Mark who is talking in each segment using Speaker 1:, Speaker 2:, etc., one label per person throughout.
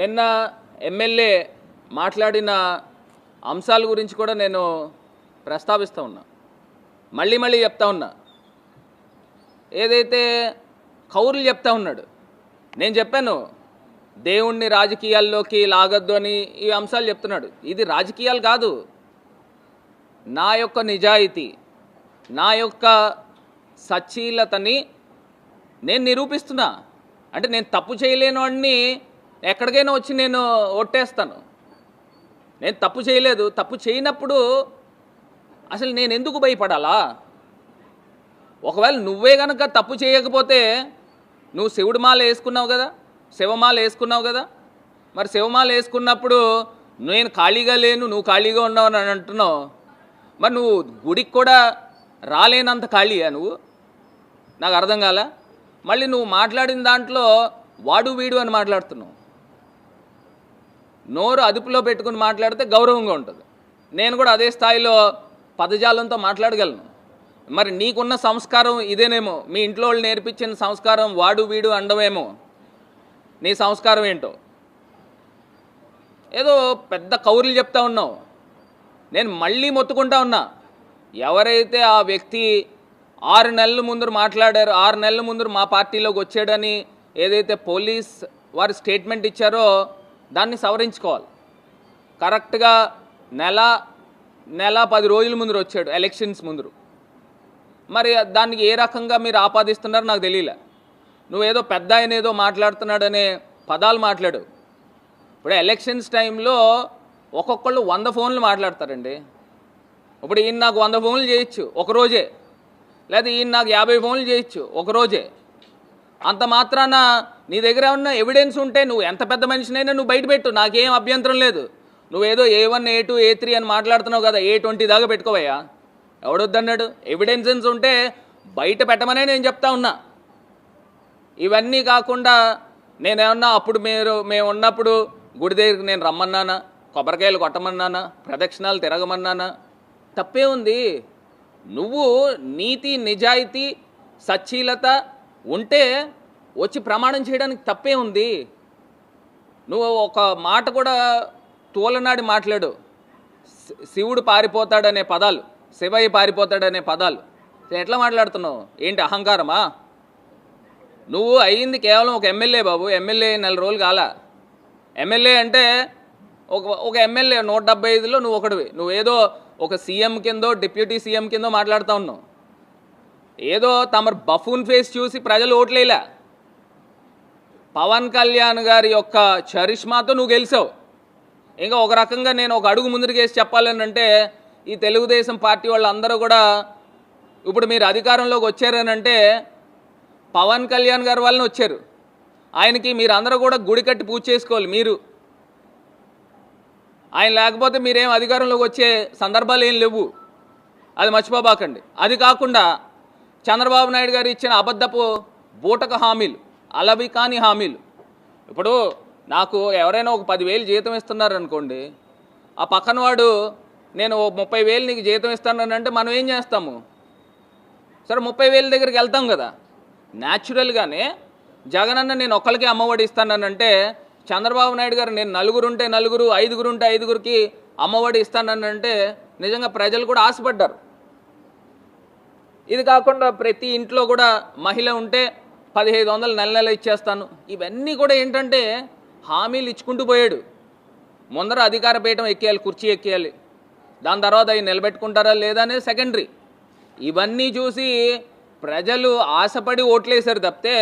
Speaker 1: నిన్న ఎమ్మెల్యే మాట్లాడిన అంశాల గురించి కూడా నేను ప్రస్తావిస్తూ ఉన్నా, మళ్ళీ చెప్తా ఉన్నా. ఏదైతే కౌరులు చెప్తా ఉన్నాడు, నేను చెప్పాను దేవుణ్ణి రాజకీయాల్లోకి లాగద్దు అని ఈ అంశాలు చెప్తున్నాడు. ఇది రాజకీయాలు కాదు, నా యొక్క నిజాయితీ, నా యొక్క సచ్చీలతని నేను నిరూపిస్తున్నా. అంటే నేను తప్పు చేయలేను అని ఎక్కడికైనా వచ్చి నేను ఒట్టేస్తాను. నేను తప్పు చేయలేదు. తప్పు చేయనప్పుడు అసలు నేను ఎందుకు భయపడాలా? ఒకవేళ నువ్వే కనుక తప్పు చేయకపోతే నువ్వు శివుడి మాల వేసుకున్నావు కదా, శివమాల వేసుకున్నావు కదా, మరి శివమాల వేసుకున్నప్పుడు నేను ఖాళీగా లేను, నువ్వు ఖాళీగా ఉన్నావు అని అంటున్నావు. మరి నువ్వు గుడికి కూడా రాలేనంత ఖాళీయా నువ్వు? నాకు అర్థం కాల. మళ్ళీ నువ్వు మాట్లాడిన దాంట్లో వాడు వీడు అని మాట్లాడుతున్నావు. నోరు అదుపులో పెట్టుకుని మాట్లాడితే గౌరవంగా ఉంటుంది. నేను కూడా అదే స్థాయిలో పదజాలంతో మాట్లాడగలను. మరి నీకున్న సంస్కారం ఇదేనేమో, మీ ఇంట్లో వాళ్ళు నేర్పించిన సంస్కారం వాడు వీడు అండమేమో. నీ సంస్కారం ఏంటో ఏదో పెద్ద కౌరులు చెప్తా ఉన్నావు. నేను మళ్ళీ మొత్తుకుంటా ఉన్నా, ఎవరైతే ఆ వ్యక్తి 6 నెలల ముందు మాట్లాడారో, 6 నెలల ముందు మా పార్టీలోకి వచ్చాడని ఏదైతే పోలీస్ వారు స్టేట్మెంట్ ఇచ్చారో దాన్ని సవరించుకోవాలి. కరెక్ట్గా నెల 10 రోజుల ముందు వచ్చాడు, ఎలక్షన్స్ ముందు. మరి దానికి ఏ రకంగా మీరు ఆపాదిస్తున్నారో నాకు తెలియలే. నువ్వేదో పెద్ద ఆయన ఏదో మాట్లాడుతున్నాడనే పదాలు మాట్లాడు. ఇప్పుడు ఎలక్షన్స్ టైంలో ఒక్కొక్కళ్ళు 100 ఫోన్లు మాట్లాడతారండి. ఇప్పుడు ఈయన నాకు 100 ఫోన్లు చేయొచ్చు ఒకరోజే, లేదా ఈయన నాకు 50 ఫోన్లు చేయొచ్చు ఒకరోజే. అంత మాత్రాన నీ దగ్గర ఉన్న ఎవిడెన్స్ ఉంటే నువ్వు ఎంత పెద్ద మనిషినైనా నువ్వు బయటపెట్టు, నాకేం అభ్యంతరం లేదు. నువ్వేదో A1 A2 A3 అని మాట్లాడుతున్నావు కదా, A20 దాకా పెట్టుకోవయ్యా, ఎవడొద్దన్నాడు? ఎవిడెన్సెన్స్ ఉంటే బయట పెట్టమనే నేను చెప్తా ఉన్నా. ఇవన్నీ కాకుండా నేనేమన్నా అప్పుడు మేము ఉన్నప్పుడు గుడి దగ్గరికి నేను రమ్మన్నానా, కొబ్బరికాయలు కొట్టమన్నానా, ప్రదక్షిణాలు తిరగమన్నానా? తప్పే ఉంది. నువ్వు నీతి నిజాయితీ సచ్చీలత ఉంటే వచ్చి ప్రమాణం చేయడానికి తప్పే ఉంది. నువ్వు ఒక మాట కూడా తోలనాడి మాట్లాడు. శివుడు పారిపోతాడనే పదాలు, శివయ్య పారిపోతాడనే పదాలు ఎట్లా మాట్లాడుతున్నావు? ఏంటి అహంకారమా? నువ్వు అయ్యింది కేవలం ఒక ఎమ్మెల్యే బాబు. ఎమ్మెల్యే 4 రోజులు కాల. ఎమ్మెల్యే అంటే ఒక ఎమ్మెల్యే 175లో నువ్వు ఒకటివి. నువ్వేదో ఒక సీఎం కిందో డిప్యూటీ సీఎం కిందో మాట్లాడుతూ ఉన్నావు. ఏదో తమరు బఫూన్ ఫేస్ చూసి ప్రజలు ఓట్లేలా. పవన్ కళ్యాణ్ గారి యొక్క చరిష్మాతో నువ్వు గెలిచావు. ఇంకా ఒక రకంగా నేను ఒక అడుగు ముందుకు వేసి చెప్పాలని అంటే, ఈ తెలుగుదేశం పార్టీ వాళ్ళందరూ కూడా ఇప్పుడు మీరు అధికారంలోకి వచ్చారనంటే పవన్ కళ్యాణ్ గారి వల్లనే వచ్చారు. ఆయనకి మీరు అందరూ కూడా గుడి కట్టి పూజ చేసుకోవాలి. మీరు ఆయన లేకపోతే మీరేం అధికారంలోకి వచ్చే సందర్భాలు ఏం లేవు, అది మర్చిపోబాకండి. అది కాకుండా చంద్రబాబు నాయుడు గారు ఇచ్చిన అబద్ధపు బూటక హామీలు, అలవి కాని హామీలు. ఇప్పుడు నాకు ఎవరైనా ఒక 10,000 జీతం ఇస్తున్నారనుకోండి, ఆ పక్కన వాడు నేను 30,000 నీకు జీతం ఇస్తానంటే మనం ఏం చేస్తాము? సరే 30,000 దగ్గరికి వెళ్తాం కదా. న్యాచురల్గానే జగనన్న నేను ఒక్కరికి అమ్మఒడి ఇస్తానంటే, చంద్రబాబు నాయుడు గారు నేను 4 ఉంటే 4, 5 ఉంటే 5కి అమ్మఒడి ఇస్తానంటే నిజంగా ప్రజలు కూడా ఆశపడ్డారు. ఇది కాకుండా ప్రతి ఇంట్లో కూడా మహిళ ఉంటే 1,500 నెల ఇచ్చేస్తాను. ఇవన్నీ కూడా ఏంటంటే హామీలు ఇచ్చుకుంటూ పోయాడు. ముందర అధికార పీఠం ఎక్కేయాలి, కుర్చీ ఎక్కేయాలి. దాని తర్వాత అవి నిలబెట్టుకుంటారా లేదా అనేది సెకండరీ. ఇవన్నీ చూసి ప్రజలు ఆశపడి ఓట్లేశారు తప్పితే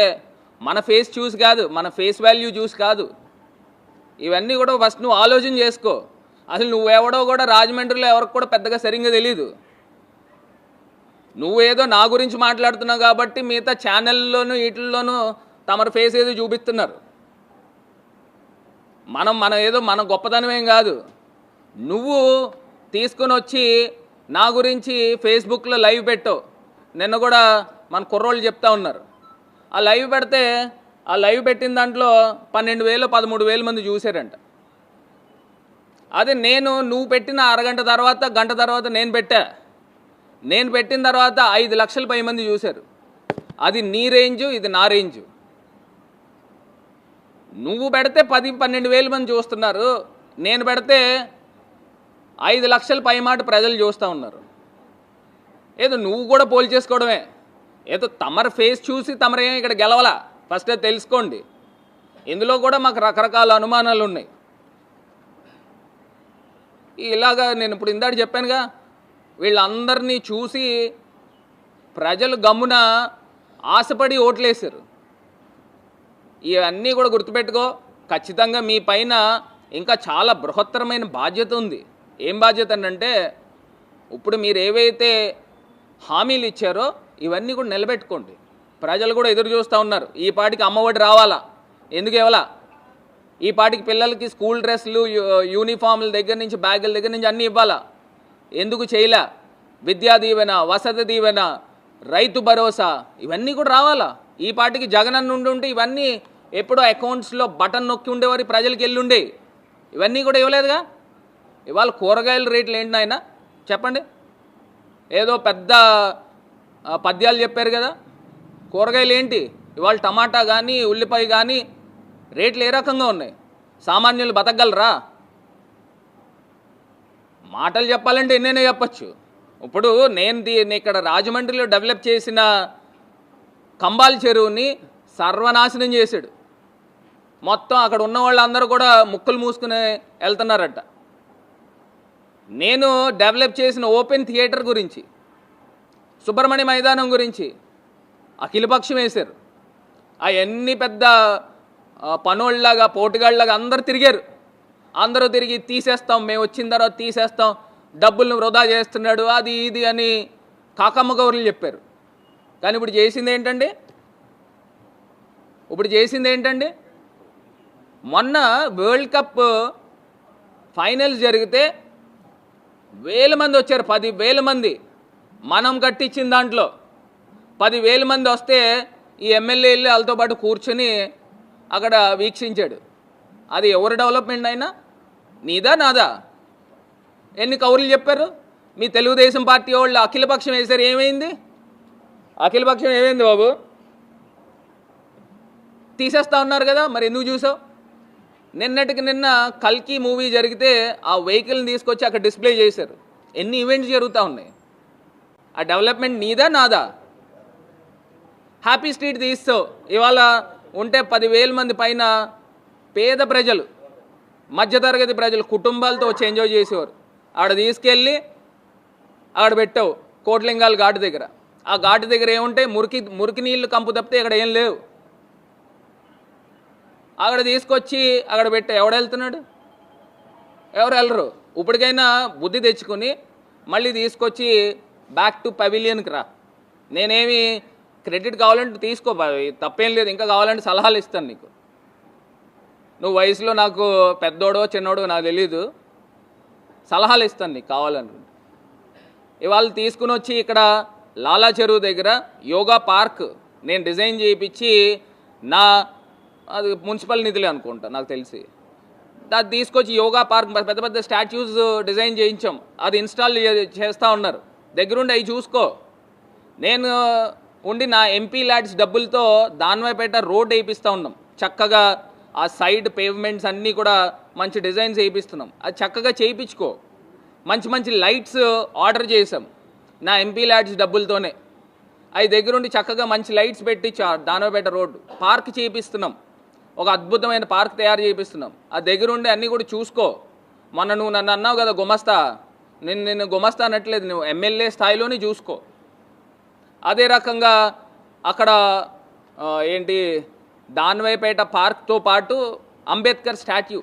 Speaker 1: మన ఫేస్ చూసి కాదు, మన ఫేస్ వాల్యూ చూసి కాదు. ఇవన్నీ కూడా ఫస్ట్ నువ్వు ఆలోచన చేసుకో. అసలు నువ్వెవడో కూడా రాజమండ్రిలో ఎవరికి కూడా పెద్దగా సరిగ్గా తెలీదు. నువ్వేదో నా గురించి మాట్లాడుతున్నావు కాబట్టి మిగతా ఛానల్లోనూ వీటిల్లోనూ తమరు ఫేస్ ఏదో చూపిస్తున్నారు. మనం ఏదో మన గొప్పతనమేం కాదు. నువ్వు తీసుకొని వచ్చి నా గురించి ఫేస్బుక్లో లైవ్ పెట్టావు. నిన్న కూడా మన కుర్రోళ్ళు చెప్తా ఉన్నారు. ఆ లైవ్ పెడితే ఆ లైవ్ పెట్టిన దాంట్లో 12,000 13,000 మంది చూశారంట. అదే నువ్వు పెట్టిన అరగంట తర్వాత గంట తర్వాత నేను పెట్టిన తర్వాత 5 లక్షల పై మంది చూశారు. అది నీ రేంజు, ఇది నా రేంజు. నువ్వు పెడితే 10-12 మంది చూస్తున్నారు, నేను పెడితే 5 లక్షల పైమాట ప్రజలు చూస్తూ ఉన్నారు. ఏదో నువ్వు కూడా పోల్ చేసుకోవడమే. ఏదో తమరు ఫేస్ చూసి తమరేం ఇక్కడ గెలవలా, ఫస్ట్ అది తెలుసుకోండి. ఇందులో కూడా మాకు రకరకాల అనుమానాలు ఉన్నాయి. ఇలాగా నేను ఇప్పుడు ఇందాక చెప్పానుగా, వీళ్ళందరినీ చూసి ప్రజలు గమ్మున ఆశపడి ఓట్లేశారు. ఇవన్నీ కూడా గుర్తుపెట్టుకో. ఖచ్చితంగా మీ పైన ఇంకా చాలా బృహత్తరమైన బాధ్యత ఉంది. ఏం బాధ్యత అంటే, ఇప్పుడు మీరు ఏవైతే హామీలు ఇచ్చారో ఇవన్నీ కూడా నిలబెట్టుకోండి. ప్రజలు కూడా ఎదురు చూస్తూ ఉన్నారు. ఈ పాటికి అమ్మఒడి రావాలా, ఎందుకు ఇవ్వాలా? ఈ పాటికి పిల్లలకి స్కూల్ డ్రెస్సులు, యూనిఫామ్ల దగ్గర నుంచి, బ్యాగుల దగ్గర నుంచి అన్నీ ఇవ్వాలా, ఎందుకు చేయలే? విద్యా దీవెన, వసతి దీవెన, రైతు భరోసా ఇవన్నీ కూడా రావాలా? ఈ పాటికి జగనన్న ఉండి ఇవన్నీ ఎప్పుడో అకౌంట్స్లో బటన్ నొక్కి ఉండేవారు, ప్రజలకి వెళ్ళుండే. ఇవన్నీ కూడా ఇవ్వలేదుగా. ఇవాళ కూరగాయల రేట్లు ఏంటి నాయన చెప్పండి. ఏదో పెద్ద పద్యాలు చెప్పారు కదా, కూరగాయలు ఏంటి ఇవాళ? టమాటా కానీ ఉల్లిపాయ కానీ రేట్లు ఏ రకంగా ఉన్నాయి? సామాన్యులు బతకగలరా? మాటలు చెప్పాలంటే ఎన్నైనా చెప్పచ్చు. ఇప్పుడు నేను ఇక్కడ రాజమండ్రిలో డెవలప్ చేసిన కంబాల్ చెరువుని సర్వనాశనం చేశాడు. మొత్తం అక్కడ ఉన్న వాళ్ళందరూ కూడా ముక్కులు మూసుకుని వెళ్తున్నారట. నేను డెవలప్ చేసిన ఓపెన్ థియేటర్ గురించి, సుబ్రహ్మణ్య మైదానం గురించి అఖిలపక్షం వేశారు. అవన్నీ పెద్ద పనోళ్ళలాగా, పోటుగాళ్ళలాగా అందరూ తిరిగారు. అందరూ తిరిగి తీసేస్తాం, మేము వచ్చిన తర్వాత తీసేస్తాం, డబ్బులను వృధా చేస్తున్నాడు, అది ఇది అని కాకమ్మ గౌరులు చెప్పారు. కానీ ఇప్పుడు చేసింది ఏంటండి? మొన్న వరల్డ్ కప్ ఫైనల్స్ జరిగితే 1000 మంది వచ్చారు. 10,000 మంది. మనం కట్టించిన దాంట్లో 10,000 మంది వస్తే ఈ ఎమ్మెల్యేలు వాళ్ళతో పాటు కూర్చొని అక్కడ వీక్షించాడు. అది ఎవరు డెవలప్మెంట్ అయినా? నీదా నాదా? ఎన్ని కౌరులు చెప్పారు? మీ తెలుగుదేశం పార్టీ వాళ్ళు అఖిలపక్షం వేశారు. ఏమైంది అఖిలపక్షం? ఏమైంది బాబు? తీసేస్తా ఉన్నారు కదా, మరి ఎందుకు చూసావు? నిన్నటికి నిన్న కల్కి మూవీ జరిగితే ఆ వెహికల్ని తీసుకొచ్చి అక్కడ డిస్ప్లే చేశారు. ఎన్ని ఈవెంట్స్ జరుగుతూ ఉన్నాయి? ఆ డెవలప్మెంట్ నీదా నాదా? హ్యాపీ స్ట్రీట్ తీస్తావు, ఇవాళ ఉంటే 10,000 మంది పైన పేద ప్రజలు, మధ్యతరగతి ప్రజలు కుటుంబాలతో వచ్చి ఎంజాయ్ చేసేవారు. ఆడ తీసుకెళ్ళి అక్కడ పెట్టావు కోట్లింగాల ఘాటు దగ్గర. ఆ ఘాటు దగ్గర ఏముంటాయి? మురికి నీళ్లు కంపు తప్పితే ఇక్కడ ఏం లేవు. అక్కడ తీసుకొచ్చి అక్కడ పెట్టా. ఎవడు వెళ్తున్నాడు? ఎవరు వెళ్ళరు. ఇప్పటికైనా బుద్ధి తెచ్చుకొని మళ్ళీ తీసుకొచ్చి బ్యాక్ టు పవిలియన్కి రా. నేనేమి క్రెడిట్ కావాలంటే తీసుకో, తప్పేం లేదు. ఇంకా కావాలంటే సలహాలు ఇస్తాను నీకు. నువ్వు వయసులో నాకు పెద్దోడో చిన్నోడో నాకు తెలీదు, సలహాలు ఇస్తాను నీకు కావాలనుకుంటే. ఇవాళ తీసుకుని వచ్చి ఇక్కడ లాలా చెరువు దగ్గర యోగా పార్క్ నేను డిజైన్ చేయించి, అది మున్సిపల్ నిధులే అనుకుంటా నాకు తెలిసి, అది తీసుకొచ్చి యోగా పార్క్ పెద్ద పెద్ద స్టాచ్యూస్ డిజైన్ చేయించాం. అది ఇన్స్టాల్ చేస్తూ ఉన్నారు. దగ్గరుండి అవి చూసుకో. నేను ఉండి నా ఎంపీ ల్యాడ్స్ డబ్బులతో దాన్వైపేట రోడ్ వేయిస్తూ ఉన్నాం. చక్కగా ఆ సైడ్ పేవ్మెంట్స్ అన్నీ కూడా మంచి డిజైన్స్ వేయిస్తున్నాం. అది చక్కగా చేయించుకో. మంచి మంచి లైట్స్ ఆర్డర్ చేసాం నా ఎంపీ ల్యాడ్స్ డబ్బులతోనే. అవి దగ్గరుండి చక్కగా మంచి లైట్స్ పెట్టి దాన్వైపేట రోడ్డు పార్క్ చేయిస్తున్నాం. ఒక అద్భుతమైన పార్క్ తయారు చేయిస్తున్నాం. ఆ దగ్గరుండి అన్నీ కూడా చూసుకో. మొన్న నువ్వు నన్ను అన్నావు కదా గుమస్తా, నిన్ను గుమస్తా అనట్లేదు, నువ్వు ఎమ్మెల్యే స్థాయిలోనే చూసుకో. అదే రకంగా అక్కడ ఏంటి దాన్వైపేట పార్క్తో పాటు అంబేద్కర్ స్టాట్యూ,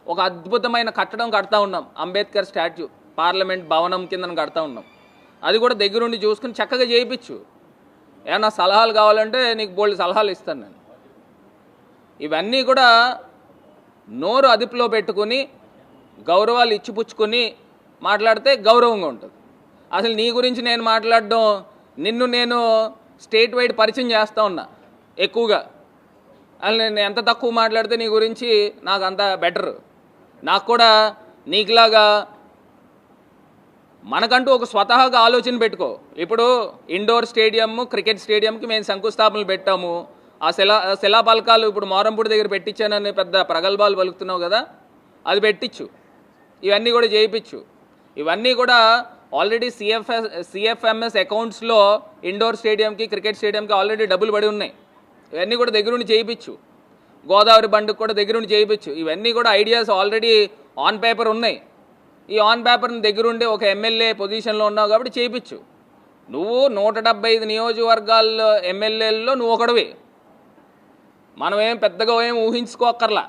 Speaker 1: ఒక అద్భుతమైన కట్టడం కడతా ఉన్నాం. అంబేద్కర్ స్టాట్యూ పార్లమెంట్ భవనం కింద కడతా ఉన్నాం. అది కూడా దగ్గరుండి చూసుకుని చక్కగా చేయించు. ఏమన్నా సలహాలు కావాలంటే నీకు బోల్డ్ సలహాలు ఇస్తాను నేను. ఇవన్నీ కూడా నోరు అదుపులో పెట్టుకుని గౌరవాలు ఇచ్చిపుచ్చుకొని మాట్లాడితే గౌరవంగా ఉంటుంది. అసలు నీ గురించి నేను మాట్లాడడం, నిన్ను నేను స్టేట్ వైడ్ పరిచయం చేస్తూ ఉన్నా ఎక్కువగా. అసలు నేను ఎంత తక్కువ మాట్లాడితే నీ గురించి నాకు అంత బెటర్. నాకు కూడా నీకులాగా మనకంటూ ఒక స్వతహాగా ఆలోచన పెట్టుకో. ఇప్పుడు ఇండోర్ స్టేడియం, క్రికెట్ స్టేడియంకి మేము శంకుస్థాపనలు పెట్టాము. ఆ శిలాపలకాలు ఇప్పుడు మోరంపూడి దగ్గర పెట్టించానని పెద్ద ప్రగల్భాలు పలుకుతున్నావు కదా, అది పెట్టించు. ఇవన్నీ కూడా చేయించు. ఇవన్నీ కూడా ఆల్రెడీ సిఎఫ్ఎంఎస్ అకౌంట్స్లో ఇండోర్ స్టేడియంకి, క్రికెట్ స్టేడియంకి ఆల్రెడీ డబ్బులు పడి ఉన్నాయి. ఇవన్నీ కూడా దగ్గరుండి చేయించు. గోదావరి బండుకు కూడా దగ్గరుండి చేయించు. ఇవన్నీ కూడా ఐడియాస్ ఆల్రెడీ ఆన్ పేపర్ ఉన్నాయి. ఈ ఆన్ పేపర్ని దగ్గరుండి ఒక ఎమ్మెల్యే పొజిషన్లో ఉన్నావు కాబట్టి చేయించు. నువ్వు 175 నియోజకవర్గాల్లో ఎమ్మెల్యేల్లో నువ్వు ఒకడివి. మనం ఏం పెద్దగా ఏం ఊహించుకోక్కర్లా.